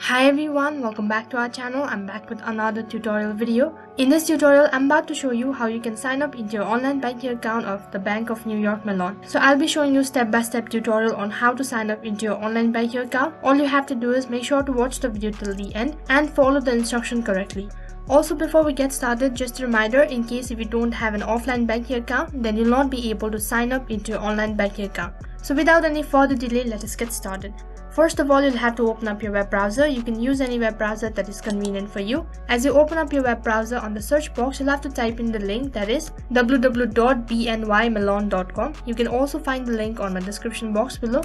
Hi everyone, welcome back to our channel. I'm back with another tutorial video. In this tutorial, I'm about to show you how you can sign up into your online banking account of the Bank of New York Mellon. So I'll be showing you step-by-step tutorial on how to sign up into your online banking account. All you have to do is make sure to watch the video till the end and follow the instruction correctly. Also, before we get started, just a reminder, in case if you don't have an offline banking account, then you'll not be able to sign up into your online banking account. So without any further delay, let us get started. First of all, you'll have to open up your web browser. You can use any web browser that is convenient for you. As you open up your web browser, on the search box, you'll have to type in the link, that is www.bnymellon.com. You can also find the link on the description box below.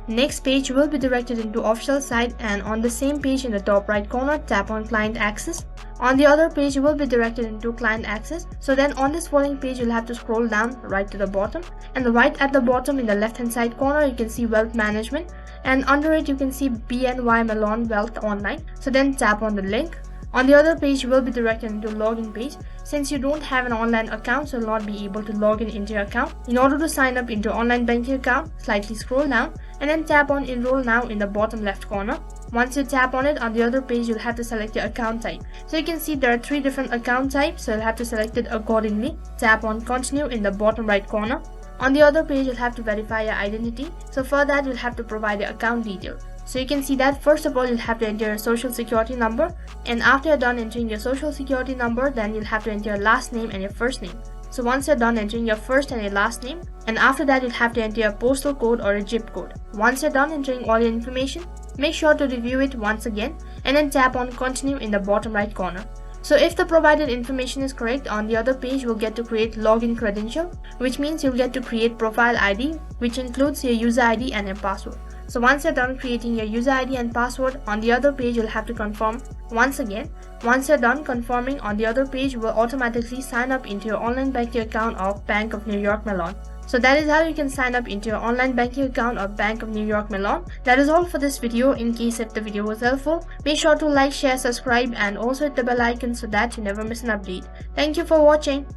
Next page, you will be directed into official site, and on the same page in the top right corner, tap on client access. On the other page, you will be directed into client access. So then on this following page, you'll have to scroll down right to the bottom, and right at the bottom in the left hand side corner, you can see wealth management, and under it you can see BNY Mellon Wealth Online. So then tap on the link. On the other page, you will be directed into login page. Since you don't have an online account, so you'll not be able to log in into your account. In order to sign up into your online banking account, slightly scroll down and then tap on Enroll Now in the bottom left corner. Once you tap on it, on the other page, you'll have to select your account type. So you can see there are 3 different account types, so you'll have to select it accordingly. Tap on Continue in the bottom right corner. On the other page, you'll have to verify your identity. So for that, you'll have to provide your account detail. So you can see that first of all, you'll have to enter your social security number, and after you're done entering your social security number, then you'll have to enter your last name and your first name. So once you're done entering your first and your last name, and after that you'll have to enter your postal code or a zip code. Once you're done entering all your information, make sure to review it once again and then tap on Continue in the bottom right corner. So if the provided information is correct, on the other page you'll get to create login credential, which means you'll get to create profile ID, which includes your user ID and your password. So once you're done creating your user ID and password, on the other page you'll have to confirm once again. Once you're done confirming, on the other page will automatically sign up into your online banking account of Bank of New York Mellon. So that is how you can sign up into your online banking account of Bank of New York Mellon. That is all for this video. In case if the video was helpful, make sure to like, share, subscribe and also hit the bell icon so that you never miss an update. Thank you for watching.